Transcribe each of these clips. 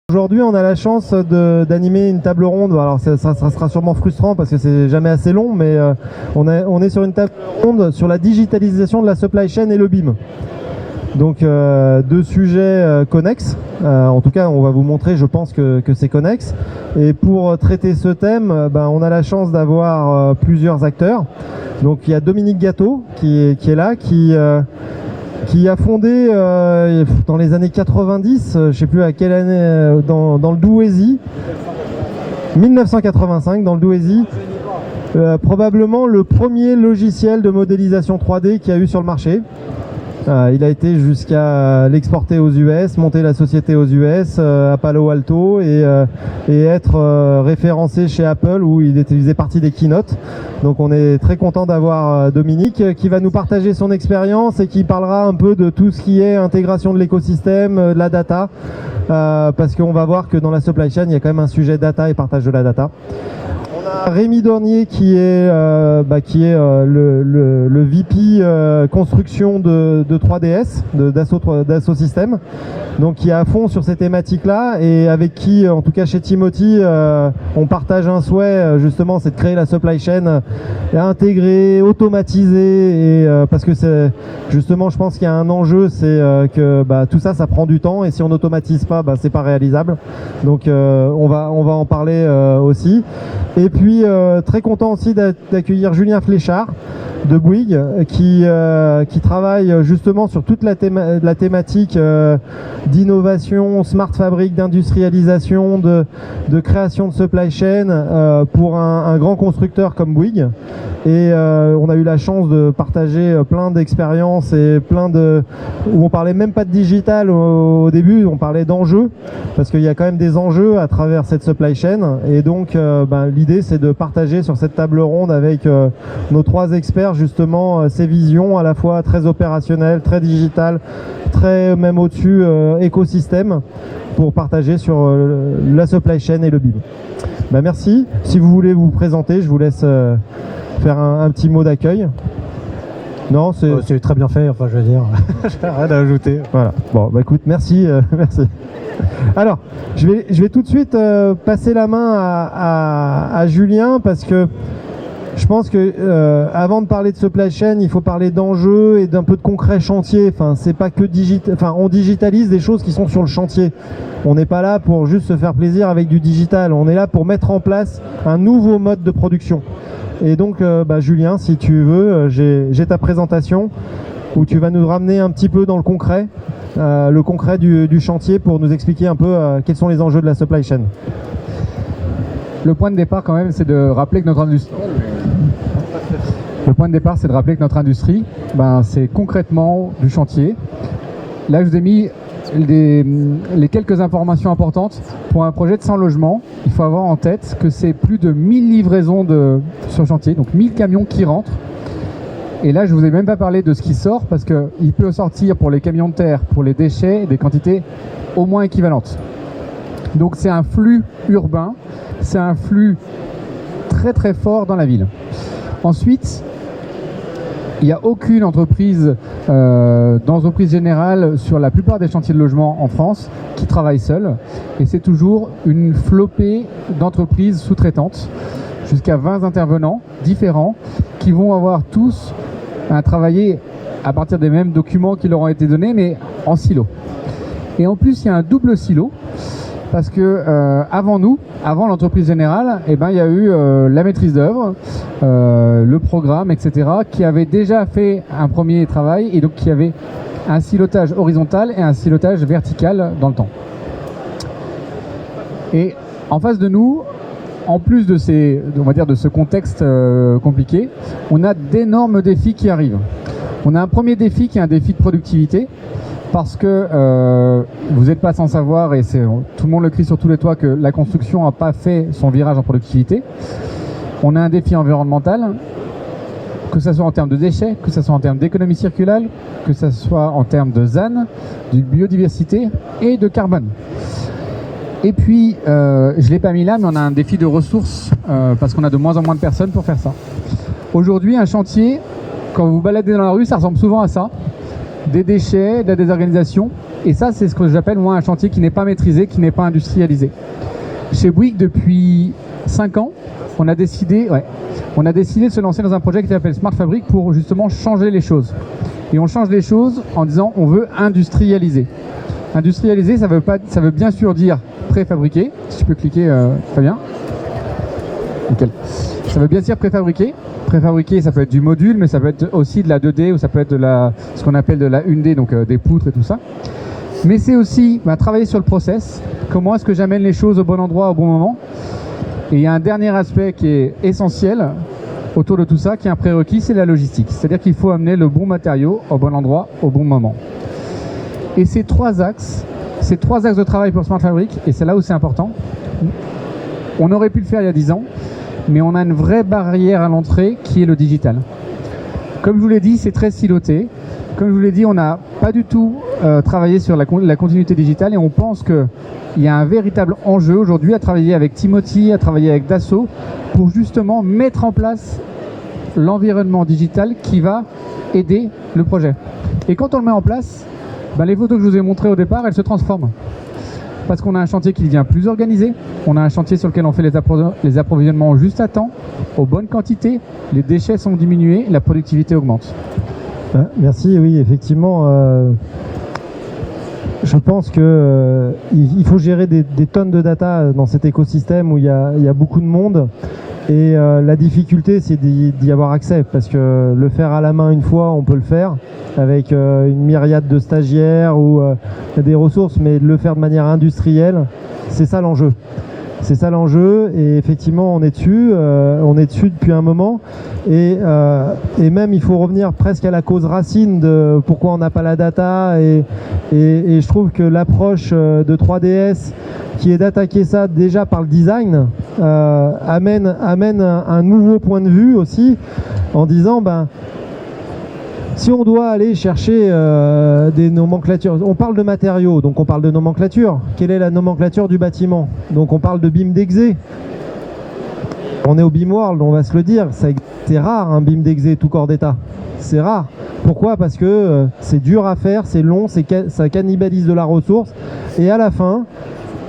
Aujourd'hui, on a la chance d'animer une table ronde. Alors, ça sera sûrement frustrant parce que c'est jamais assez long, mais on est sur une table ronde sur la digitalisation de la supply chain et le BIM. Donc, deux sujets connexes. En tout cas, on va vous montrer, je pense, que c'est connexe. Et pour traiter ce thème, on a la chance d'avoir plusieurs acteurs. Donc, il y a Dominique Gâteau qui est là, qui a fondé dans les années 90, je ne sais plus à quelle année, dans le Douaisis, 1985 dans le Douaisis, probablement le premier logiciel de modélisation 3D qu'il y a eu sur le marché. Il a été jusqu'à l'exporter aux US, monter la société aux US, à Palo Alto, et être référencé chez Apple où il faisait partie des keynotes. Donc on est très content d'avoir Dominique qui va nous partager son expérience et qui parlera un peu de tout ce qui est intégration de l'écosystème, de la data, parce qu'on va voir que dans la supply chain, il y a quand même un sujet data et partage de la data. Rémi Dornier qui est le VP construction de 3DS, d'Assaut Systèmes, donc qui est à fond sur ces thématiques-là et avec qui, en tout cas chez Timothy, on partage un souhait justement, c'est de créer la supply chain intégrée, automatisée, et parce que c'est justement, je pense qu'il y a un enjeu, c'est que tout ça, ça prend du temps et si on n'automatise pas, c'est pas réalisable. Donc on va en parler aussi. Et puis très content aussi d'accueillir Julien Fléchard de Bouygues qui travaille justement sur toute la thématique d'innovation, smart fabric, d'industrialisation, de création de supply chain pour un grand constructeur comme Bouygues. Et on a eu la chance de partager plein d'expériences et où on parlait même pas de digital au début, on parlait d'enjeux parce qu'il y a quand même des enjeux à travers cette supply chain. Et donc l'idée c'est de partager sur cette table ronde avec nos trois experts justement ces visions à la fois très opérationnelles, très digitales, très même au-dessus écosystème pour partager sur la supply chain et le BIM. Merci. Si vous voulez vous présenter, je vous laisse faire un petit mot d'accueil. Non, c'est très bien fait, enfin je veux dire, j'ai rien à ajouter. Voilà. Bon, écoute, merci, merci. Alors, je vais tout de suite passer la main à Julien parce que je pense que avant de parler de supply chain, il faut parler d'enjeux et d'un peu de concret chantier. Enfin, c'est pas que on digitalise des choses qui sont sur le chantier. On n'est pas là pour juste se faire plaisir avec du digital. On est là pour mettre en place un nouveau mode de production. Et donc, Julien, si tu veux, j'ai ta présentation où tu vas nous ramener un petit peu dans le concret du chantier pour nous expliquer un peu quels sont les enjeux de la supply chain. Le point de départ, quand même, c'est de rappeler que notre industrie. Le point de départ, c'est de rappeler que notre industrie, c'est concrètement du chantier. Là, je vous ai mis les quelques informations importantes. Pour un projet de 100 logements, il faut avoir en tête que c'est plus de 1000 livraisons sur chantier, donc 1000 camions qui rentrent. Et là, je ne vous ai même pas parlé de ce qui sort, parce qu'il peut sortir pour les camions de terre, pour les déchets, des quantités au moins équivalentes. Donc c'est un flux urbain, c'est un flux très très fort dans la ville. Ensuite, il n'y a aucune entreprise, d'entreprise générale sur la plupart des chantiers de logement en France qui travaille seule. Et c'est toujours une flopée d'entreprises sous-traitantes, jusqu'à 20 intervenants différents qui vont avoir tous à travailler à partir des mêmes documents qui leur ont été donnés, mais en silo. Et en plus, il y a un double silo. Parce que avant l'entreprise générale, il y a eu la maîtrise d'œuvre, le programme, etc., qui avait déjà fait un premier travail et donc qui avait un silotage horizontal et un silotage vertical dans le temps. Et en face de nous, en plus de ce contexte compliqué, on a d'énormes défis qui arrivent. On a un premier défi qui est un défi de productivité. Parce que vous n'êtes pas sans savoir, et tout le monde le crie sur tous les toits, que la construction n'a pas fait son virage en productivité. On a un défi environnemental, que ce soit en termes de déchets, que ce soit en termes d'économie circulaire, que ce soit en termes de ZAN, de biodiversité et de carbone. Et puis, je ne l'ai pas mis là, mais on a un défi de ressources, parce qu'on a de moins en moins de personnes pour faire ça. Aujourd'hui, un chantier, quand vous vous baladez dans la rue, ça ressemble souvent à ça. des déchets, de la désorganisation. Et ça, c'est ce que j'appelle moi un chantier qui n'est pas maîtrisé, qui n'est pas industrialisé. Chez Bouygues, depuis 5 ans, on a décidé de se lancer dans un projet qui s'appelle Smart Fabric pour justement changer les choses. Et on change les choses en disant on veut industrialiser. Industrialiser, ça veut bien sûr dire préfabriquer. Si je peux cliquer, très bien. Nickel. Ça veut bien dire préfabriquer. Préfabriquer, ça peut être du module, mais ça peut être aussi de la 2D ou ça peut être de ce qu'on appelle de la 1D, donc des poutres et tout ça. Mais c'est aussi travailler sur le process. Comment est-ce que j'amène les choses au bon endroit, au bon moment. Et il y a un dernier aspect qui est essentiel autour de tout ça, qui est un prérequis, c'est la logistique. C'est-à-dire qu'il faut amener le bon matériau au bon endroit, au bon moment. Et ces trois axes de travail pour Smart Fabric, et c'est là où c'est important, on aurait pu le faire il y a 10 ans, mais on a une vraie barrière à l'entrée qui est le digital. Comme je vous l'ai dit, c'est très siloté. Comme je vous l'ai dit, on n'a pas du tout travaillé sur la continuité digitale et on pense qu'il y a un véritable enjeu aujourd'hui à travailler avec Timothy, à travailler avec Dassault pour justement mettre en place l'environnement digital qui va aider le projet. Et quand on le met en place, les photos que je vous ai montrées au départ, elles se transforment. Parce qu'on a un chantier qui devient plus organisé, on a un chantier sur lequel on fait les approvisionnements juste à temps, aux bonnes quantités, les déchets sont diminués, la productivité augmente. Merci, oui, effectivement. Je pense que il faut gérer des tonnes de data dans cet écosystème où il y a beaucoup de monde. Et la difficulté, c'est d'y avoir accès, parce que le faire à la main une fois, on peut le faire, avec une myriade de stagiaires ou des ressources, mais de le faire de manière industrielle, c'est ça l'enjeu. C'est ça l'enjeu, et effectivement, on est dessus depuis un moment, et même il faut revenir presque à la cause racine de pourquoi on n'a pas la data, et je trouve que l'approche de 3DS, qui est d'attaquer ça déjà par le design, amène un nouveau point de vue aussi, en disant si on doit aller chercher des nomenclatures, on parle de matériaux, donc on parle de nomenclature. Quelle est la nomenclature du bâtiment? Donc on parle de BIM d'exé. On est au BIM World, on va se le dire, c'est rare un BIM d'exé tout corps d'état. C'est rare. Pourquoi? Parce que c'est dur à faire, c'est long, ça cannibalise de la ressource, et à la fin,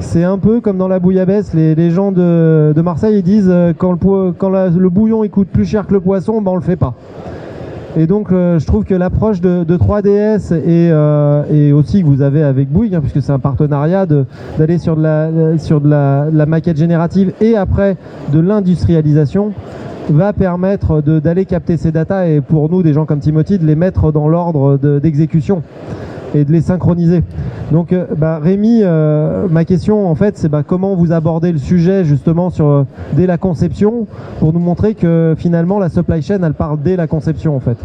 c'est un peu comme dans la bouillabaisse, les gens de Marseille ils disent quand le bouillon il coûte plus cher que le poisson, on le fait pas. Et donc je trouve que l'approche de 3DS et aussi que vous avez avec Bouygues, puisque c'est un partenariat, d'aller sur de la maquette générative et après de l'industrialisation, va permettre d'aller capter ces datas et pour nous, des gens comme Timothy, de les mettre dans l'ordre d'exécution et de les synchroniser. Donc Rémi, ma question en fait c'est comment vous abordez le sujet justement dès la conception pour nous montrer que finalement la supply chain elle part dès la conception en fait.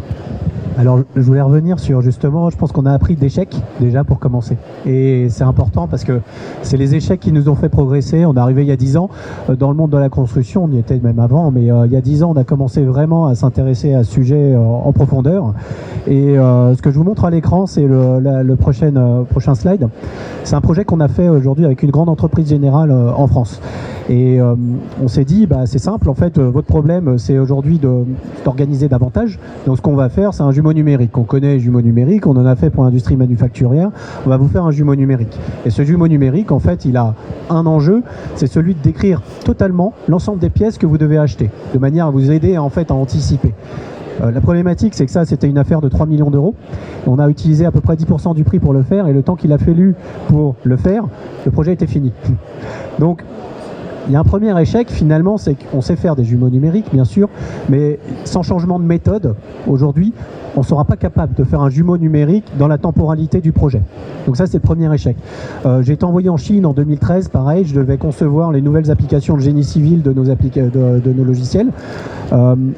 Alors je voulais revenir sur justement, je pense qu'on a appris d'échecs déjà pour commencer. Et c'est important parce que c'est les échecs qui nous ont fait progresser. On est arrivé il y a 10 ans dans le monde de la construction, on y était même avant, mais il y a 10 ans on a commencé vraiment à s'intéresser à ce sujet en profondeur. Et ce que je vous montre à l'écran, c'est le prochain slide. C'est un projet qu'on a fait aujourd'hui avec une grande entreprise générale en France. Et on s'est dit, c'est simple, en fait, votre problème, c'est aujourd'hui d'organiser davantage. Donc ce qu'on va faire, c'est un jumeau numérique. On connaît jumeau numérique, on en a fait pour l'industrie manufacturière. On va vous faire un jumeau numérique. Et ce jumeau numérique, en fait, il a un enjeu, c'est celui de décrire totalement l'ensemble des pièces que vous devez acheter, de manière à vous aider en fait à anticiper. La problématique, c'est que ça, c'était une affaire de 3 millions d'euros. On a utilisé à peu près 10% du prix pour le faire, et le temps qu'il a fallu pour le faire, le projet était fini. Donc, il y a un premier échec, finalement, c'est qu'on sait faire des jumeaux numériques, bien sûr, mais sans changement de méthode, aujourd'hui, on ne sera pas capable de faire un jumeau numérique dans la temporalité du projet. Donc ça, c'est le premier échec. J'ai été envoyé en Chine en 2013, pareil, je devais concevoir les nouvelles applications de génie civil de nos logiciels.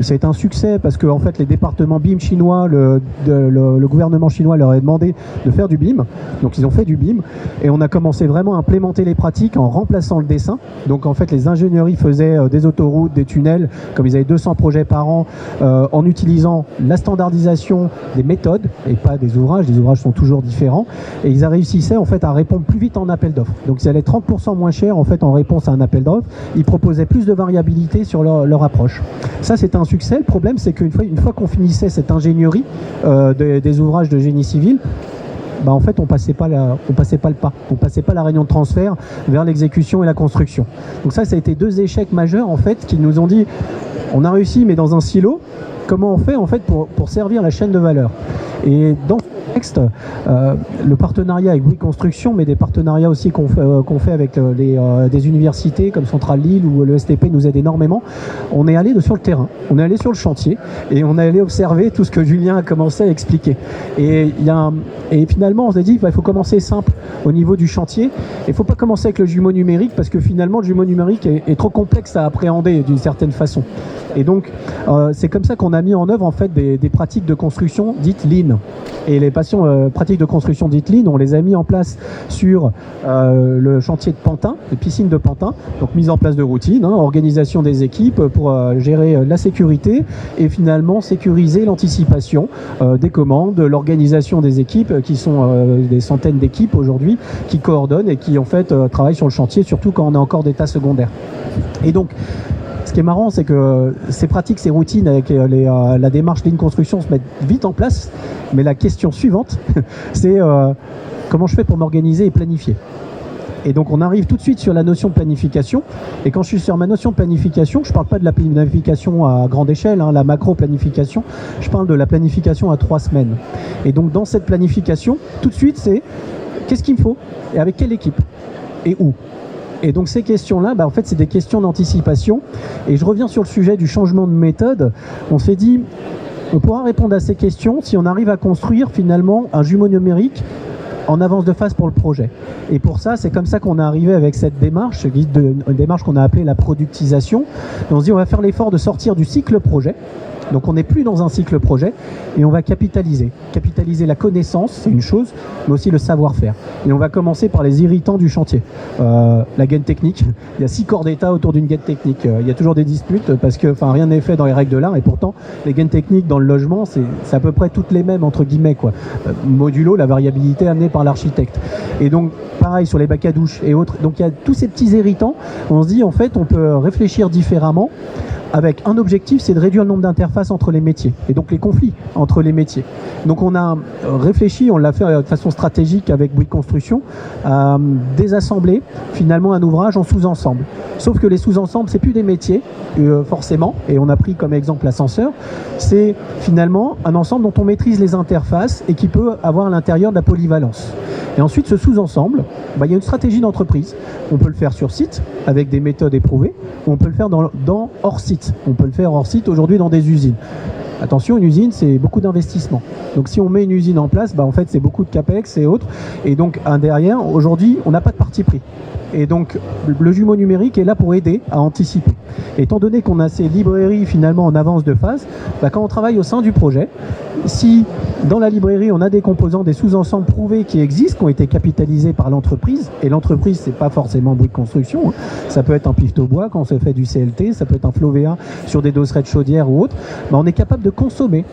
C'est un succès parce que en fait, les départements BIM chinois, le gouvernement chinois leur a demandé de faire du BIM. Donc ils ont fait du BIM et on a commencé vraiment à implémenter les pratiques en remplaçant le dessin. Donc en fait, les ingénieries faisaient des autoroutes, des tunnels, comme ils avaient 200 projets par an, en utilisant la standardisation optimisation des méthodes et pas des ouvrages. Les ouvrages sont toujours différents. Et ils réussissaient en fait à répondre plus vite en appel d'offres. Donc ils allaient 30% moins cher en fait en réponse à un appel d'offres. Ils proposaient plus de variabilité sur leur approche. Ça, c'était un succès. Le problème, c'est qu'une fois qu'on finissait cette ingénierie des ouvrages de génie civil, bah en fait on passait pas le pas, on passait pas la réunion de transfert vers l'exécution et la construction. Donc ça a été 2 échecs majeurs en fait qui nous ont dit on a réussi mais dans un silo, comment on fait en fait pour servir la chaîne de valeur. Et dans ce contexte, le partenariat avec Bouygues Construction, mais des partenariats aussi qu'on fait avec des universités comme Centrale Lille ou le STP nous aident énormément. On est allé sur le terrain, on est allé sur le chantier et on est allé observer tout ce que Julien a commencé à expliquer. Et finalement, on s'est dit qu'il faut commencer simple au niveau du chantier. Il ne faut pas commencer avec le jumeau numérique parce que finalement, le jumeau numérique est trop complexe à appréhender d'une certaine façon. Et donc, c'est comme ça qu'on a mis en œuvre en fait des pratiques de construction dites Lean. Et les pratiques de construction dites Lean, on les a mis en place sur le chantier de Pantin, les piscines de Pantin. Donc mise en place de routines, organisation des équipes pour gérer la sécurité et finalement sécuriser l'anticipation des commandes, l'organisation des équipes qui sont des centaines d'équipes aujourd'hui qui coordonnent et qui en fait travaillent sur le chantier, surtout quand on a encore des tas secondaires. Et donc, ce qui est marrant, c'est que ces pratiques, ces routines avec la démarche Lean Construction se mettent vite en place. Mais la question suivante, c'est comment je fais pour m'organiser et planifier. Et donc on arrive tout de suite sur la notion de planification. Et quand je suis sur ma notion de planification, je ne parle pas de la planification à grande échelle, la macro-planification, je parle de la planification à 3 semaines. Et donc dans cette planification, tout de suite, c'est qu'est-ce qu'il me faut et avec quelle équipe et où. Et donc ces questions-là, en fait, c'est des questions d'anticipation. Et je reviens sur le sujet du changement de méthode. On s'est dit, on pourra répondre à ces questions si on arrive à construire finalement un jumeau numérique en avance de phase pour le projet. Et pour ça, c'est comme ça qu'on est arrivé avec cette démarche, une démarche qu'on a appelée la productisation. Et on se dit, on va faire l'effort de sortir du cycle projet. Donc on n'est plus dans un cycle projet et on va capitaliser. Capitaliser la connaissance, c'est une chose, mais aussi le savoir-faire. Et on va commencer par les irritants du chantier. La gaine technique, il y a 6 corps d'état autour d'une gaine technique. Il y a toujours des disputes parce que rien n'est fait dans les règles de l'art et pourtant les gaines techniques dans le logement, c'est à peu près toutes les mêmes entre guillemets, quoi. Modulo, la variabilité amenée par l'architecte. Et donc pareil sur les bacs à douche et autres. Donc il y a tous ces petits irritants. On se dit en fait on peut réfléchir différemment. Avec un objectif, c'est de réduire le nombre d'interfaces entre les métiers et donc les conflits entre les métiers. Donc on a réfléchi, on l'a fait de façon stratégique avec Bouygues Construction, à désassembler finalement un ouvrage en sous-ensemble. Sauf que les sous-ensembles, c'est plus des métiers forcément, et on a pris comme exemple l'ascenseur, c'est finalement un ensemble dont on maîtrise les interfaces et qui peut avoir à l'intérieur de la polyvalence. Et ensuite, ce sous-ensemble, il y a une stratégie d'entreprise. On peut le faire sur site, avec des méthodes éprouvées, ou on peut le faire dans hors site. On peut le faire hors site aujourd'hui dans des usines. Attention, une usine, c'est beaucoup d'investissement. Donc si on met une usine en place, en fait, c'est beaucoup de capex et autres. Et donc, derrière, aujourd'hui, on n'a pas de parti pris. Et donc, le jumeau numérique est là pour aider à anticiper. Étant donné qu'on a ces librairies finalement en avance de phase, quand on travaille au sein du projet, si dans la librairie on a des composants, des sous-ensembles prouvés qui existent, qui ont été capitalisés par l'entreprise, et l'entreprise c'est pas forcément Bouygues Construction, ça peut être un Piftobois quand on se fait du CLT, ça peut être un Flovea sur des dosseraient de chaudière ou autre, on est capable de consommer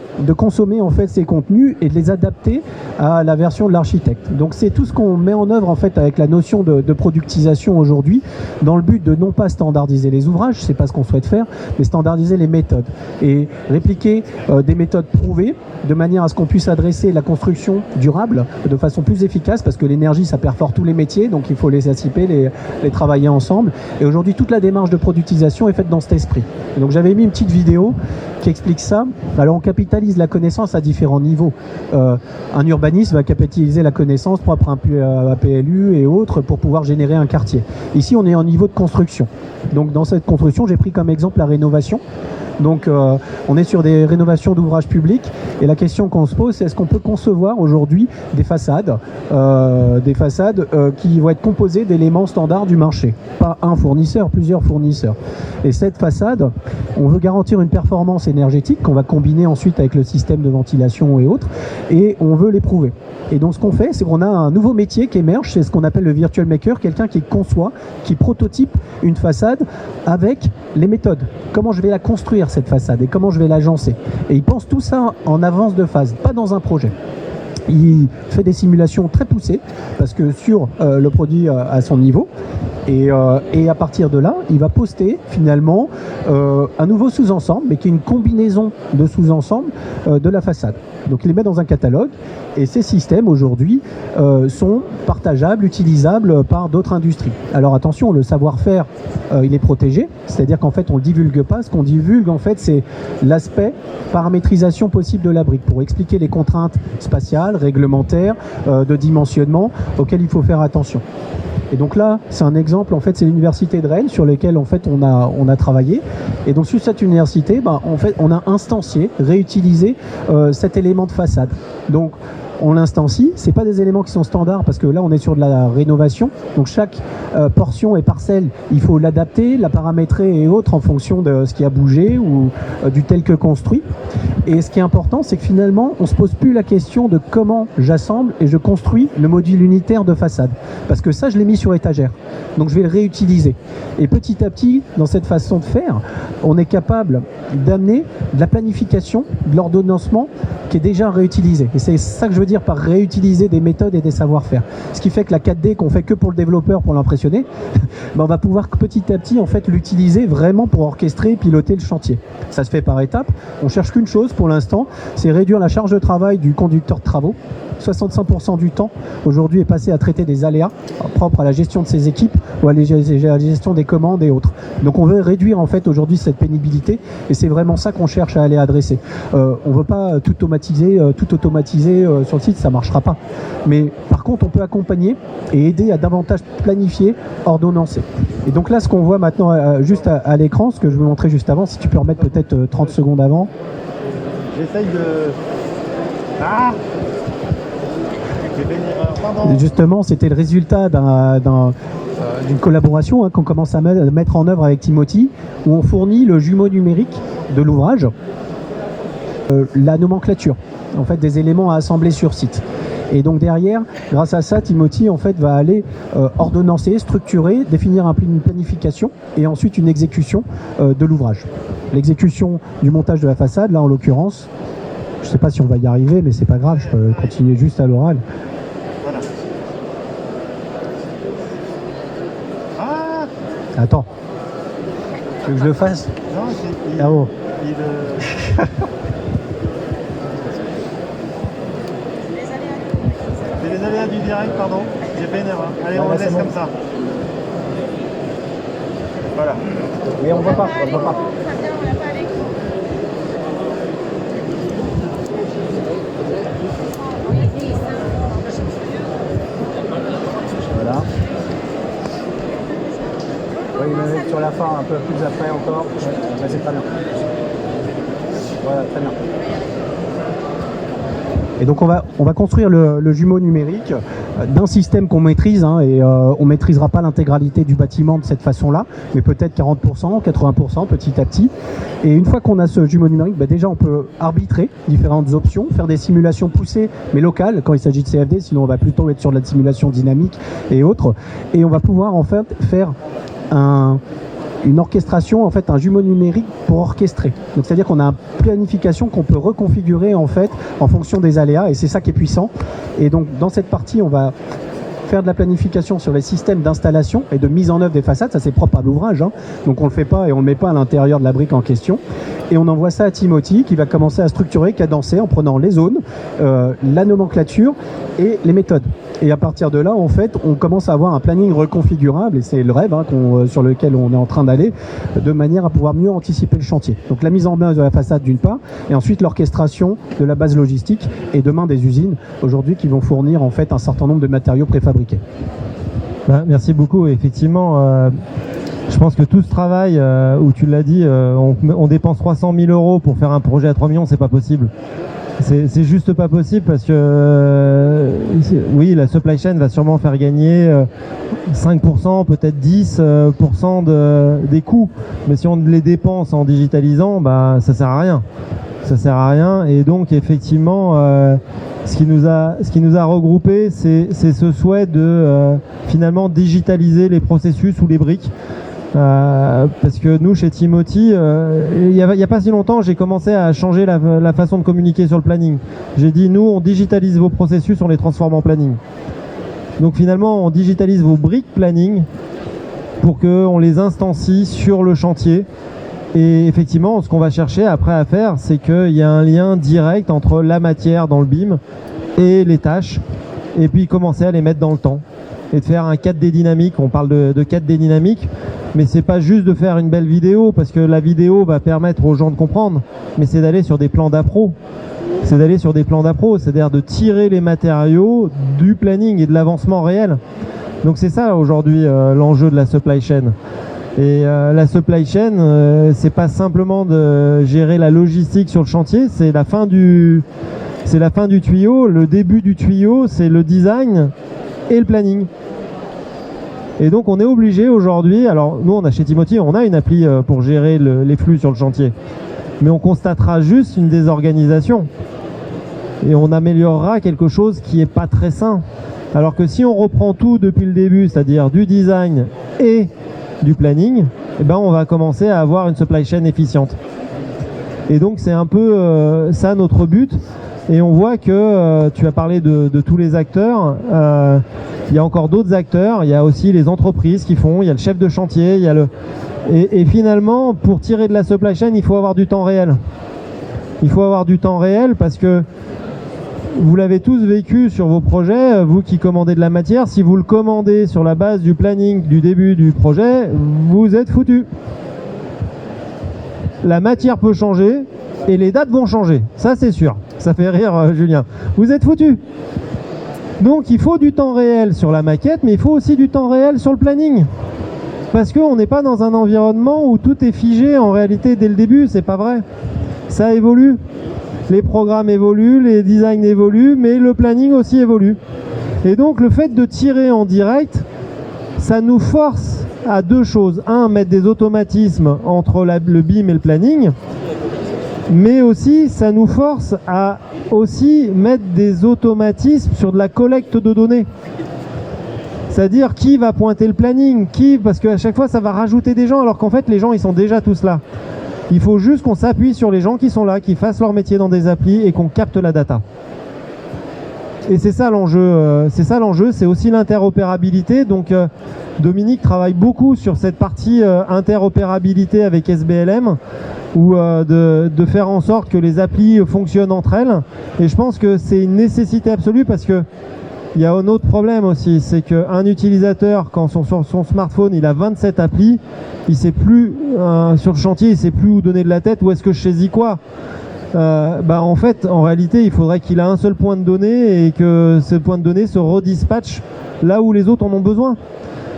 en fait ces contenus et de les adapter à la version de l'architecte. Donc c'est tout ce qu'on met en œuvre en fait avec la notion de productisation aujourd'hui, dans le but de non pas standardiser les ouvrages, c'est pas ce qu'on souhaite faire, mais standardiser les méthodes et répliquer des méthodes prouvées de manière à ce qu'on puisse adresser la construction durable de façon plus efficace, parce que l'énergie ça perfore tous les métiers, donc il faut les anticiper, les travailler ensemble. Et aujourd'hui toute la démarche de productisation est faite dans cet esprit. Et donc j'avais mis une petite vidéo qui explique ça. Alors on capitalise la connaissance à différents niveaux. Un urbaniste va capitaliser la connaissance propre à un PLU et autres pour pouvoir générer un quartier. Ici on est en niveau de construction. Donc dans cette construction j'ai pris comme exemple la rénovation. Donc on est sur des rénovations d'ouvrages publics et la question qu'on se pose, c'est est-ce qu'on peut concevoir aujourd'hui des façades qui vont être composées d'éléments standards du marché, pas un fournisseur, plusieurs fournisseurs. Et cette façade, on veut garantir une performance énergétique qu'on va combiner ensuite avec le système de ventilation et autres, et on veut l'éprouver. Et donc ce qu'on fait, c'est qu'on a un nouveau métier qui émerge, c'est ce qu'on appelle le virtual maker, quelqu'un qui conçoit, qui prototype une façade avec les méthodes. Comment je vais la construire cette façade et comment je vais l'agencer. Et il pense tout ça en avance de phase, pas dans un projet. Il fait des simulations très poussées parce que sur le produit à son niveau et à partir de là il va poster finalement un nouveau sous-ensemble mais qui est une combinaison de sous-ensembles de la façade. Donc il les met dans un catalogue et ces systèmes aujourd'hui sont partageables, utilisables par d'autres industries. Alors attention, le savoir-faire il est protégé, c'est-à-dire qu'en fait on ne le divulgue pas. Ce qu'on divulgue en fait c'est l'aspect paramétrisation possible de la brique pour expliquer les contraintes spatiales, réglementaires, de dimensionnement auxquelles il faut faire attention. Et donc là, c'est un exemple, en fait, c'est l'université de Rennes sur lequel en fait on a travaillé. Et donc sur cette université, en fait, on a instancié, réutilisé cet élément de façade. Donc on l'instancie, c'est pas des éléments qui sont standards parce que là on est sur de la rénovation, donc chaque portion et parcelle, il faut l'adapter, la paramétrer et autres en fonction de ce qui a bougé ou du tel que construit. Et ce qui est important, c'est que finalement on se pose plus la question de comment j'assemble et je construis le module unitaire de façade, parce que ça je l'ai mis sur étagère, donc je vais le réutiliser. Et petit à petit, dans cette façon de faire, on est capable d'amener de la planification, de l'ordonnancement qui est déjà réutilisé. Et c'est ça que je veux dire par réutiliser des méthodes et des savoir-faire. Ce qui fait que la 4D qu'on fait que pour le développeur, pour l'impressionner, on va pouvoir petit à petit en fait l'utiliser vraiment pour orchestrer et piloter le chantier. Ça se fait par étapes. On cherche qu'une chose pour l'instant, c'est réduire la charge de travail du conducteur de travaux. 65% du temps aujourd'hui est passé à traiter des aléas propres à la gestion de ses équipes ou à la gestion des commandes et autres. Donc on veut réduire en fait aujourd'hui cette pénibilité et c'est vraiment ça qu'on cherche à aller adresser. On ne veut pas tout automatiser sur le site, ça ne marchera pas. Mais par contre on peut accompagner et aider à davantage planifier, ordonnancer. Et donc là ce qu'on voit maintenant juste à l'écran, ce que je vous montrais juste avant, si tu peux remettre peut-être 30 secondes avant. J'essaye de... Ah, justement, c'était le résultat d'une collaboration qu'on commence à mettre en œuvre avec Timothy, où on fournit le jumeau numérique de l'ouvrage, la nomenclature, en fait, des éléments à assembler sur site. Et donc derrière, grâce à ça, Timothy en fait va aller ordonnancer, structurer, définir une planification et ensuite une exécution de l'ouvrage. L'exécution du montage de la façade, là en l'occurrence, je ne sais pas si on va y arriver, mais c'est pas grave, je peux continuer juste à l'oral. Voilà. Ah, attends. Tu veux que je le fasse? Non, ah bon. C'est les aléas du direct, pardon. J'ai fait une erreur. Allez, on laisse comme ça. Voilà. Mais on voit pas, on voit pas. Voilà. Oui, mais sur la fin, un peu plus après encore. Ouais, c'est très bien. Voilà, très bien. Et donc on va construire le jumeau numérique d'un système qu'on maîtrise, et on ne maîtrisera pas l'intégralité du bâtiment de cette façon-là, mais peut-être 40%, 80% petit à petit. Et une fois qu'on a ce jumeau numérique, déjà on peut arbitrer différentes options, faire des simulations poussées mais locales quand il s'agit de CFD, sinon on va plutôt être sur de la simulation dynamique et autres. Et on va pouvoir en fait faire une orchestration, en fait, un jumeau numérique pour orchestrer. Donc c'est-à-dire qu'on a une planification qu'on peut reconfigurer en fait en fonction des aléas et c'est ça qui est puissant. Et donc dans cette partie, on va faire de la planification sur les systèmes d'installation et de mise en œuvre des façades, ça c'est propre à l'ouvrage, donc on le fait pas et on le met pas à l'intérieur de la brique en question. Et on envoie ça à Timothy qui va commencer à structurer, cadencer en prenant les zones, la nomenclature et les méthodes. Et à partir de là, en fait, on commence à avoir un planning reconfigurable, et c'est le rêve sur lequel on est en train d'aller, de manière à pouvoir mieux anticiper le chantier. Donc la mise en place de la façade d'une part, et ensuite l'orchestration de la base logistique, et demain des usines, aujourd'hui, qui vont fournir en fait un certain nombre de matériaux préfabriqués. Merci beaucoup. Effectivement, je pense que tout ce travail, où tu l'as dit, on dépense 300 000 € pour faire un projet à 3 millions, c'est pas possible. C'est juste pas possible parce que oui, la supply chain va sûrement faire gagner 5%, peut-être 10% des coûts. Mais si on les dépense en digitalisant, bah, ça sert à rien. Ça sert à rien. Et donc effectivement, ce qui nous a regroupé, c'est ce souhait de finalement digitaliser les processus ou les briques. Parce que nous, chez Timothy, il y a pas si longtemps, j'ai commencé à changer la façon de communiquer sur le planning. J'ai dit, nous, on digitalise vos processus, on les transforme en planning. Donc finalement, on digitalise vos briques planning pour qu'on les instancie sur le chantier. Et effectivement, ce qu'on va chercher après à faire, c'est qu'il y a un lien direct entre la matière dans le BIM et les tâches, et puis commencer à les mettre dans le temps. Et de faire un 4D dynamique, on parle de 4D dynamique, mais c'est pas juste de faire une belle vidéo, parce que la vidéo va permettre aux gens de comprendre, mais c'est d'aller sur des plans d'appro. C'est d'aller sur des plans d'appro, c'est-à-dire de tirer les matériaux du planning et de l'avancement réel. Donc c'est ça aujourd'hui l'enjeu de la supply chain. Et la supply chain, c'est pas simplement de gérer la logistique sur le chantier, c'est la fin du tuyau. Le début du tuyau, c'est le design et le planning. Et donc on est obligé aujourd'hui, alors nous on a chez Timothy, on a une appli pour gérer les flux sur le chantier, mais on constatera juste une désorganisation et on améliorera quelque chose qui est pas très sain. Alors que si on reprend tout depuis le début, c'est-à-dire du design et du planning, eh ben on va commencer à avoir une supply chain efficiente. Et donc c'est un peu ça notre but. Et on voit que tu as parlé de tous les acteurs, il y a encore d'autres acteurs, il y a aussi les entreprises qui font, il y a le chef de chantier, il y a et finalement pour tirer de la supply chain, il faut avoir du temps réel. Il faut avoir du temps réel parce que vous l'avez tous vécu sur vos projets, vous qui commandez de la matière, si vous le commandez sur la base du planning du début du projet, vous êtes foutu. La matière peut changer et les dates vont changer, ça c'est sûr. Ça fait rire Julien. Vous êtes foutu. Donc il faut du temps réel sur la maquette, mais il faut aussi du temps réel sur le planning. Parce qu'on n'est pas dans un environnement où tout est figé en réalité dès le début, c'est pas vrai. Ça évolue. Les programmes évoluent, les designs évoluent, mais le planning aussi évolue. Et donc le fait de tirer en direct, ça nous force à deux choses. Un, mettre des automatismes entre le BIM et le planning, mais aussi ça nous force à aussi mettre des automatismes sur de la collecte de données. C'est-à-dire qui va pointer le planning, parce qu'à chaque fois ça va rajouter des gens alors qu'en fait les gens ils sont déjà tous là. Il faut juste qu'on s'appuie sur les gens qui sont là, qui fassent leur métier dans des applis et qu'on capte la data. Et c'est ça l'enjeu, c'est aussi l'interopérabilité. Donc Dominique travaille beaucoup sur cette partie interopérabilité avec SBLM, ou de faire en sorte que les applis fonctionnent entre elles. Et je pense que c'est une nécessité absolue parce que il y a un autre problème aussi, c'est qu'un utilisateur, quand sur son smartphone, il a 27 applis, il sait plus, sur le chantier, il sait plus où donner de la tête, où est-ce que je saisis quoi. En fait, en réalité, il faudrait qu'il ait un seul point de données et que ce point de données se redispatche là où les autres en ont besoin.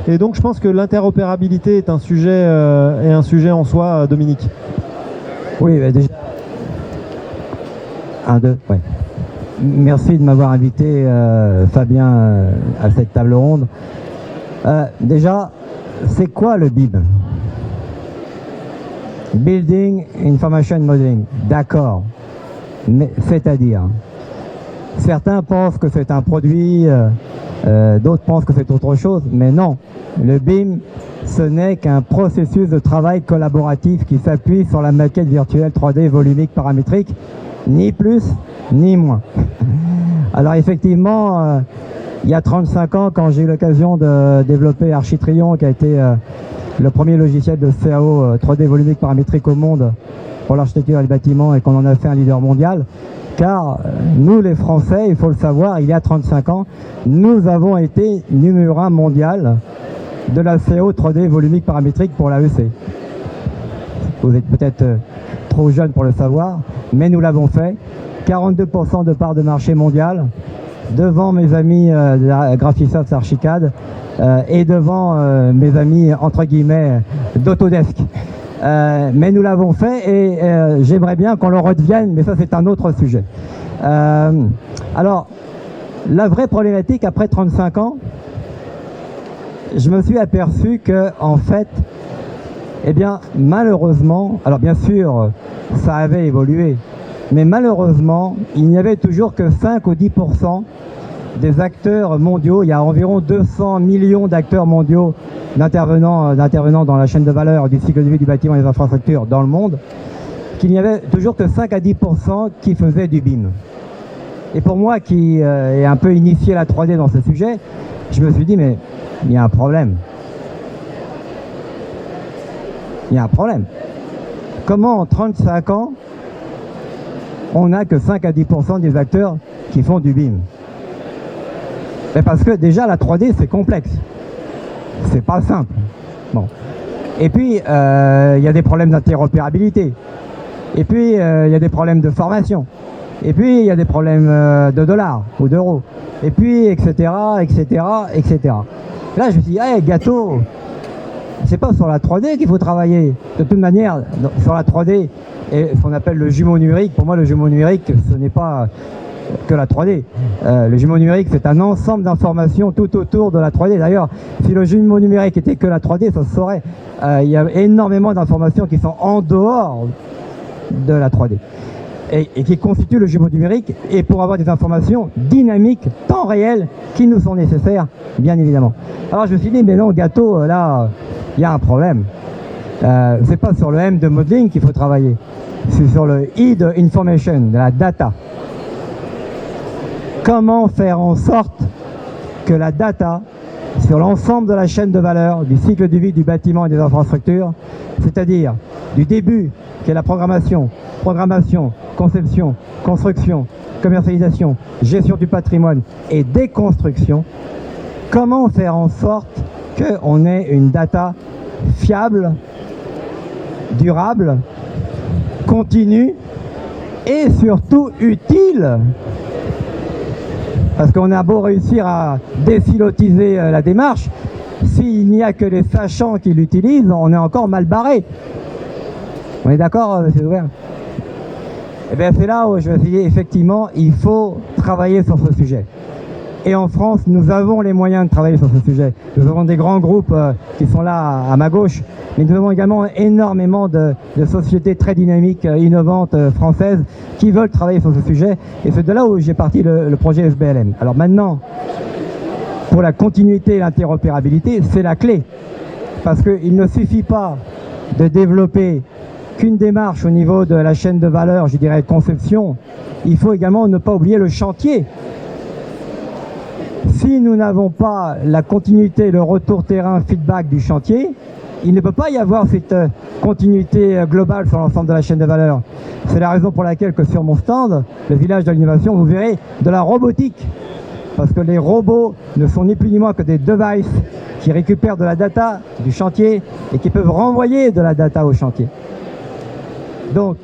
Et donc, je pense que l'interopérabilité est un sujet en soi, Dominique. Oui, bah déjà. 1, 2, ouais. Merci de m'avoir invité, Fabien, à cette table ronde. Déjà, c'est quoi le BIM? Building Information Modeling. D'accord. Mais c'est-à-dire, certains pensent que c'est un produit, d'autres pensent que c'est autre chose, mais non. Le BIM, ce n'est qu'un processus de travail collaboratif qui s'appuie sur la maquette virtuelle 3D volumique paramétrique, ni plus ni moins. Alors effectivement, il y a 35 ans, quand j'ai eu l'occasion de développer Architrion, qui a été le premier logiciel de CAO 3D volumique paramétrique au monde pour l'architecture et le bâtiment, et qu'on en a fait un leader mondial, car nous les Français, il faut le savoir, il y a 35 ans, nous avons été numéro 1 mondial de la CAO 3D volumique paramétrique pour l'AEC. Vous êtes peut-être trop jeune pour le savoir, mais nous l'avons fait. 42% de part de marché mondial, devant mes amis de Graphisoft Archicad et devant mes amis entre guillemets d'Autodesk. mais nous l'avons fait et j'aimerais bien qu'on le redevienne, mais ça c'est un autre sujet. Alors, la vraie problématique après 35 ans, je me suis aperçu que, en fait, eh bien, malheureusement, alors bien sûr, ça avait évolué, mais malheureusement, il n'y avait toujours que 5 ou 10% des acteurs mondiaux. Il y a environ 200 millions d'acteurs mondiaux d'intervenants dans la chaîne de valeur du cycle de vie du bâtiment et des infrastructures dans le monde, qu'il n'y avait toujours que 5 à 10% qui faisaient du BIM. Et pour moi, qui ai un peu initié la 3D dans ce sujet, je me suis dit, mais il y a un problème. Il y a un problème. Comment en 35 ans, on n'a que 5 à 10% des acteurs qui font du BIM? Mais parce que déjà, la 3D, c'est complexe. C'est pas simple. Bon. Et puis, il y a des problèmes d'interopérabilité. Et puis, il y a des problèmes de formation. Et puis, il y a des problèmes de dollars ou d'euros. Et puis, etc., etc., etc. Là, je me suis dit, hey, gâteau, c'est pas sur la 3D qu'il faut travailler. De toute manière, sur la 3D, et ce qu'on appelle le jumeau numérique, pour moi, le jumeau numérique, ce n'est pas que la 3D. Le jumeau numérique, c'est un ensemble d'informations tout autour de la 3D. D'ailleurs, si le jumeau numérique était que la 3D, ça se saurait. Il y a énormément d'informations qui sont en dehors de la 3D. Et qui constituent le jumeau numérique, et pour avoir des informations dynamiques, temps réel, qui nous sont nécessaires, bien évidemment. Alors je me suis dit, mais non, gâteau, là, il y a un problème. C'est pas sur le M de modeling qu'il faut travailler, c'est sur le I de information, de la data. Comment faire en sorte que la data, sur l'ensemble de la chaîne de valeur, du cycle de vie du bâtiment et des infrastructures, c'est-à-dire du début, qui est la programmation, conception, construction, commercialisation, gestion du patrimoine et déconstruction, comment faire en sorte qu'on ait une data fiable, durable, continue et surtout utile. Parce qu'on a beau réussir à désilotiser la démarche, s'il n'y a que les sachants qui l'utilisent, on est encore mal barré. On est d'accord, M. Ouvert? Eh bien, c'est là où je me suis dit, effectivement, il faut travailler sur ce sujet. Et en France, nous avons les moyens de travailler sur ce sujet. Nous avons des grands groupes qui sont là à ma gauche, mais nous avons également énormément de sociétés très dynamiques, innovantes, françaises, qui veulent travailler sur ce sujet. Et c'est de là où j'ai parti le projet SBLM. Alors maintenant, pour la continuité et l'interopérabilité, c'est la clé. Parce qu'il ne suffit pas de développer qu'une démarche au niveau de la chaîne de valeur, je dirais conception. Il faut également ne pas oublier le chantier. Si nous n'avons pas la continuité, le retour terrain, feedback du chantier, il ne peut pas y avoir cette continuité globale sur l'ensemble de la chaîne de valeur. C'est la raison pour laquelle que sur mon stand, le village de l'innovation, vous verrez de la robotique. Parce que les robots ne sont ni plus ni moins que des devices qui récupèrent de la data du chantier et qui peuvent renvoyer de la data au chantier. Donc,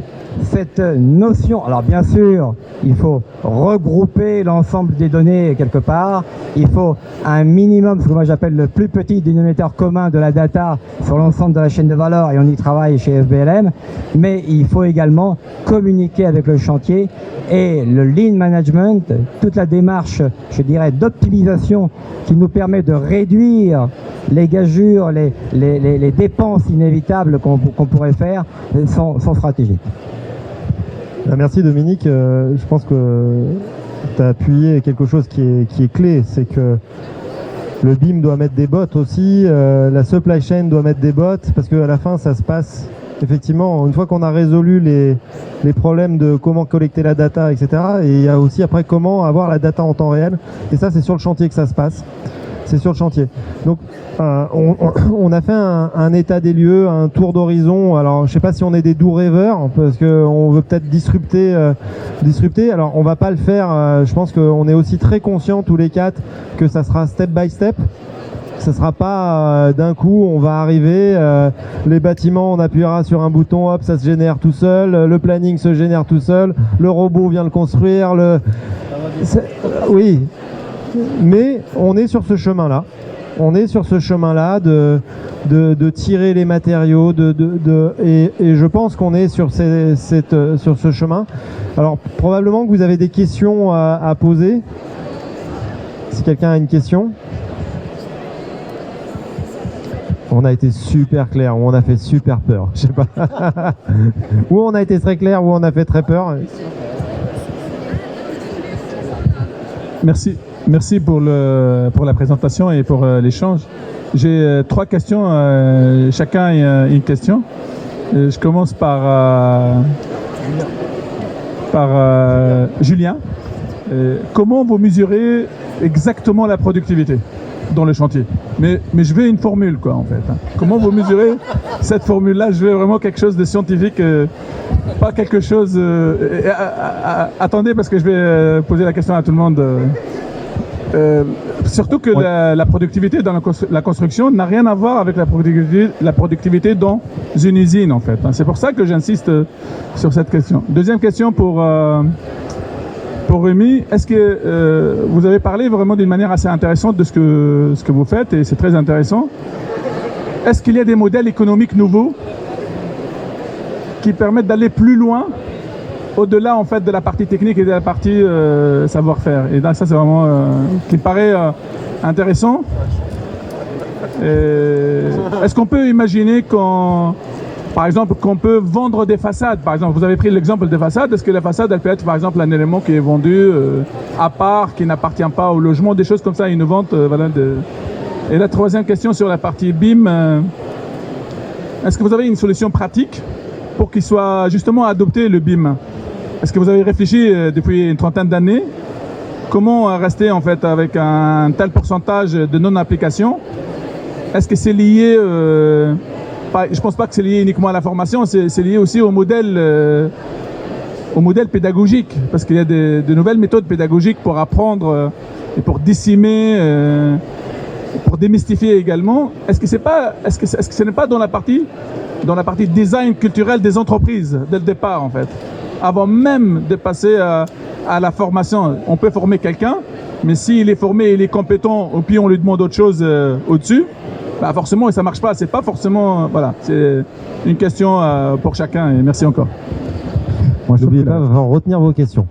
cette notion, alors bien sûr, il faut regrouper l'ensemble des données quelque part, il faut un minimum, ce que moi j'appelle le plus petit dénominateur commun de la data sur l'ensemble de la chaîne de valeur, et on y travaille chez SBLM, mais il faut également communiquer avec le chantier et le lean management, toute la démarche, je dirais, d'optimisation qui nous permet de réduire les gageures, les dépenses inévitables qu'on pourrait faire sont stratégiques. Merci Dominique, je pense que tu as appuyé quelque chose qui est clé, c'est que le BIM doit mettre des bots aussi, la supply chain doit mettre des bots, parce qu'à la fin ça se passe effectivement, une fois qu'on a résolu les problèmes de comment collecter la data, etc., et il y a aussi après comment avoir la data en temps réel, et ça c'est sur le chantier que ça se passe. C'est sur le chantier. Donc, on a fait un état des lieux, un tour d'horizon. Alors, je ne sais pas si on est des doux rêveurs, parce qu'on veut peut-être disrupter. Alors, on va pas le faire. Je pense qu'on est aussi très conscients tous les quatre que ça sera step by step. Ça sera pas d'un coup, on va arriver, les bâtiments, on appuiera sur un bouton, hop, ça se génère tout seul, le planning se génère tout seul, le robot vient le construire. Oui. Mais on est sur ce chemin-là. on est sur ce chemin-là de tirer les matériaux, et je pense qu'on est sur ce chemin. Alors probablement que vous avez des questions à poser. Si quelqu'un a une question. On a été super clair, ou on a fait super peur, je sais pas. Ou on a été très clair, ou on a fait très peur. Merci pour la présentation et pour l'échange. J'ai 3 questions, chacun a une question. Je commence par Julien. Comment vous mesurez exactement la productivité dans le chantier? Mais je veux une formule, quoi, en fait. Comment vous mesurez cette formule-là? Je veux vraiment quelque chose de scientifique, pas quelque chose... attendez, parce que je vais poser la question à tout le monde. Surtout que la productivité dans la construction n'a rien à voir avec la productivité dans une usine, en fait. C'est pour ça que j'insiste sur cette question. Deuxième question pour Rémi, est-ce que vous avez parlé vraiment d'une manière assez intéressante de ce que vous faites, et c'est très intéressant. Est-ce qu'il y a des modèles économiques nouveaux qui permettent d'aller plus loin, au-delà en fait de la partie technique et de la partie savoir-faire? Et donc ça, c'est vraiment qui me paraît intéressant. Est-ce qu'on peut imaginer par exemple, qu'on peut vendre des façades? Par exemple, vous avez pris l'exemple des façades. Est-ce que la façade, elle peut être, par exemple, un élément qui est vendu à part, qui n'appartient pas au logement, des choses comme ça, une vente, voilà. Et la troisième question sur la partie BIM, est-ce que vous avez une solution pratique pour qu'il soit justement adopté, le BIM? Est-ce que vous avez réfléchi depuis une trentaine d'années comment rester en fait avec un tel pourcentage de non-application? Est-ce que c'est lié je pense pas que c'est lié uniquement à la formation, c'est lié aussi au modèle pédagogique, parce qu'il y a de nouvelles méthodes pédagogiques pour apprendre et pour décimer, pour démystifier également. Est-ce que ce n'est pas dans la partie design culturel des entreprises dès le départ, en fait, avant même de passer à la formation? On peut former quelqu'un, mais s'il est formé, il est compétent, et puis on lui demande autre chose au-dessus, bah forcément, et ça marche pas. C'est pas forcément, voilà. C'est une question pour chacun. Et merci encore. N'oubliez pas de retenir vos questions.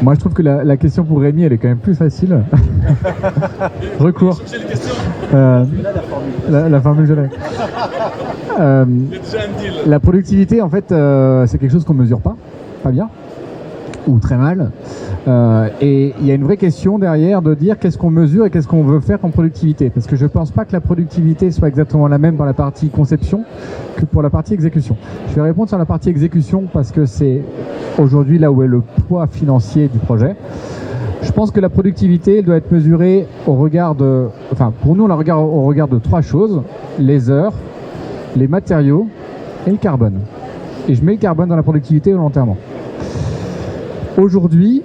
Moi, je trouve que la question pour Rémi, elle est quand même plus facile. Recours. La formule, je l'ai. La productivité, en fait, c'est quelque chose qu'on mesure pas bien, ou très mal. Et il y a une vraie question derrière de dire qu'est-ce qu'on mesure et qu'est-ce qu'on veut faire comme productivité. Parce que je ne pense pas que la productivité soit exactement la même dans la partie conception que pour la partie exécution. Je vais répondre sur la partie exécution parce que c'est aujourd'hui là où est le poids financier du projet. Je pense que la productivité doit être mesurée au regard de... Enfin, pour nous, on la regarde au regard de 3 choses. Les heures, les matériaux et le carbone. Et je mets le carbone dans la productivité volontairement. Aujourd'hui,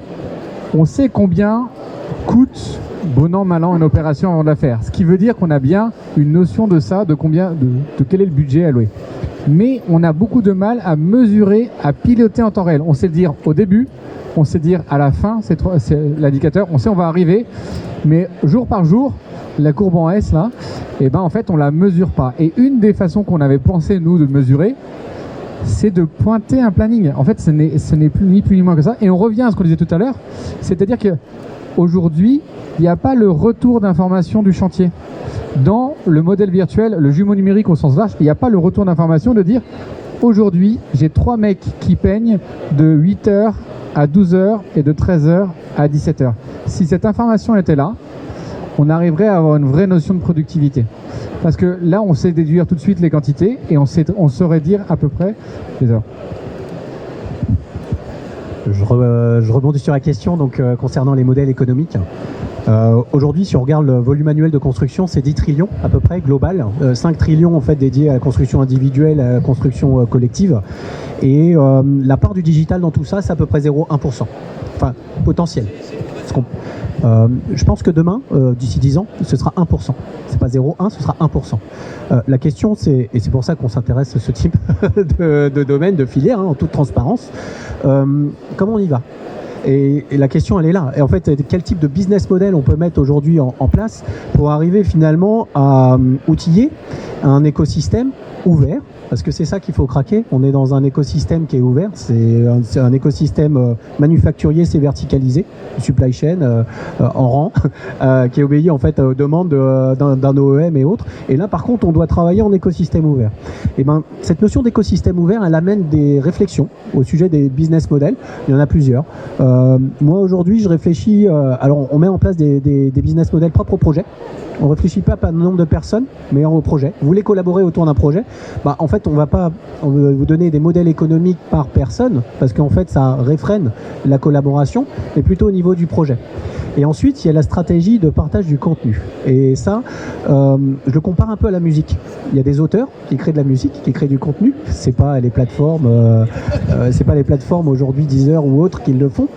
on sait combien coûte bon an, mal an une opération avant de la faire. Ce qui veut dire qu'on a bien une notion de ça, de quel est le budget alloué. Mais on a beaucoup de mal à mesurer, à piloter en temps réel. On sait dire au début, on sait dire à la fin, c'est l'indicateur, on sait on va arriver, mais jour par jour, la courbe en S là, et ben en fait on la mesure pas. Et une des façons qu'on avait pensé nous de mesurer, c'est de pointer un planning. En fait, ce n'est plus ni moins que ça. Et on revient à ce qu'on disait tout à l'heure, c'est-à-dire qu'aujourd'hui, il n'y a pas le retour d'information du chantier. Dans le modèle virtuel, le jumeau numérique au sens large, il n'y a pas le retour d'information de dire aujourd'hui, j'ai 3 mecs qui peignent de 8h à 12h et de 13h à 17h. Si cette information était là, on arriverait à avoir une vraie notion de productivité. Parce que là, on sait déduire tout de suite les quantités et on saurait dire à peu près les heures. Je rebondis sur la question donc, concernant les modèles économiques. Aujourd'hui, si on regarde le volume annuel de construction, c'est 10 trillions à peu près global. 5 trillions en fait dédiés à la construction individuelle, à la construction collective. Et la part du digital dans tout ça, c'est à peu près 0,1%. Enfin, potentiel. Je pense que demain, d'ici 10 ans, ce sera 1%. C'est pas 0,1, ce sera 1%. La question, c'est, et c'est pour ça qu'on s'intéresse à ce type de domaine, de filière, hein, en toute transparence, comment on y va? Et la question, elle est là. Et en fait, quel type de business model on peut mettre aujourd'hui en place pour arriver finalement à outiller un écosystème ouvert, parce que c'est ça qu'il faut craquer. On est dans un écosystème qui est ouvert, c'est un écosystème manufacturier, c'est verticalisé, supply chain en rang, qui obéit en fait aux demandes d'un OEM et autres. Et là, par contre, on doit travailler en écosystème ouvert. Et ben, cette notion d'écosystème ouvert, elle amène des réflexions au sujet des business models. Il y en a plusieurs. Moi, aujourd'hui, je réfléchis. Alors, on met en place des business models propres au projet. On ne réfléchit pas par le nombre de personnes, mais au projet. Vous voulez collaborer autour d'un projet, bah, en fait, on va vous donner des modèles économiques par personne, parce qu'en fait, ça réfrène la collaboration, mais plutôt au niveau du projet. Et ensuite, il y a la stratégie de partage du contenu. Et ça, je le compare un peu à la musique. Il y a des auteurs qui créent de la musique, qui créent du contenu. C'est pas les plateformes aujourd'hui, Deezer ou autres, qui le font.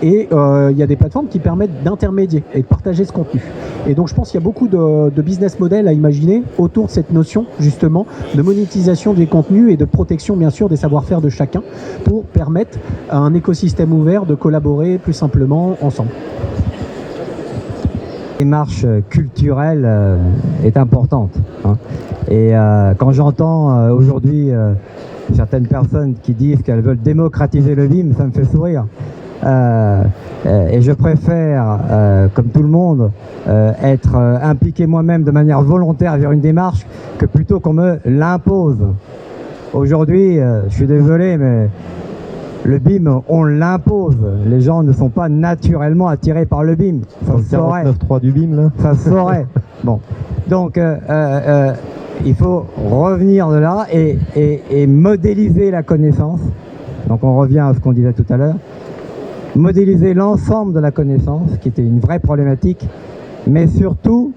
Et il y a des plateformes qui permettent d'intermédier et de partager ce contenu. Et donc, je pense qu'il y a beaucoup de business models à imaginer autour de cette notion, justement, de monétisation des contenus et de protection, bien sûr, des savoir-faire de chacun pour permettre à un écosystème ouvert de collaborer plus simplement ensemble. La démarche culturelle est importante. Hein. Et quand j'entends aujourd'hui certaines personnes qui disent qu'elles veulent démocratiser le BIM, ça me fait sourire. Et je préfère, comme tout le monde, être impliqué moi-même de manière volontaire vers une démarche que plutôt qu'on me l'impose. Aujourd'hui, je suis désolé, mais le BIM, on l'impose. Les gens ne sont pas naturellement attirés par le BIM. Ça se saurait. 49.3 du BIM, là. Ça se saurait. Bon. Donc, il faut revenir de là et modéliser la connaissance. Donc, on revient à ce qu'on disait tout à l'heure. Modéliser l'ensemble de la connaissance, qui était une vraie problématique, mais surtout,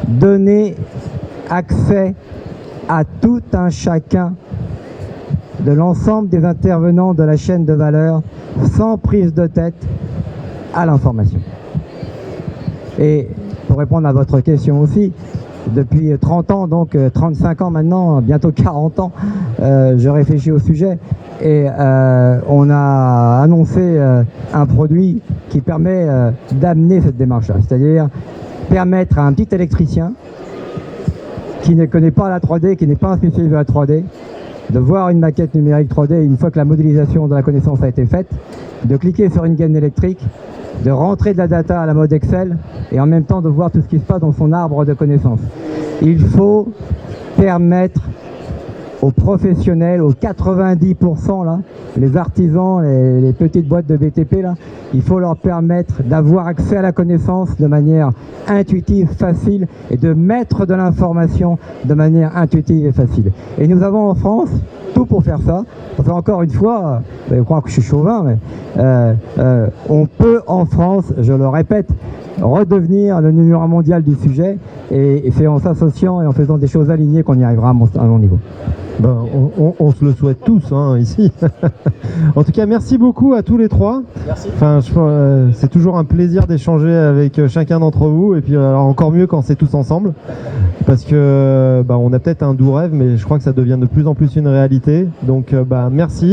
donner accès à tout un chacun de l'ensemble des intervenants de la chaîne de valeur, sans prise de tête, à l'information. Et pour répondre à votre question aussi, depuis 30 ans, donc 35 ans maintenant, bientôt 40 ans, je réfléchis au sujet et on a annoncé un produit qui permet d'amener cette démarche-là, c'est-à-dire permettre à un petit électricien qui ne connaît pas la 3D, qui n'est pas un spécialiste de la 3D, de voir une maquette numérique 3D une fois que la modélisation de la connaissance a été faite, de cliquer sur une gaine électrique, de rentrer de la data à la mode Excel et en même temps de voir tout ce qui se passe dans son arbre de connaissances. Il faut permettre aux professionnels, aux 90% là, les artisans, les petites boîtes de BTP là, il faut leur permettre d'avoir accès à la connaissance de manière intuitive, facile et de mettre de l'information de manière intuitive et facile. Et nous avons en France tout pour faire ça. Enfin, encore une fois, je crois que je suis chauvin, mais on peut en France, je le répète, redevenir le numéro 1 mondial du sujet et c'est en s'associant et en faisant des choses alignées qu'on y arrivera à mon niveau. Ben, on se le souhaite tous hein, ici. En tout cas, merci beaucoup à tous les trois. Merci. Enfin, c'est toujours un plaisir d'échanger avec chacun d'entre vous et puis alors, encore mieux quand c'est tous ensemble parce que on a peut-être un doux rêve mais je crois que ça devient de plus en plus une réalité. Donc merci.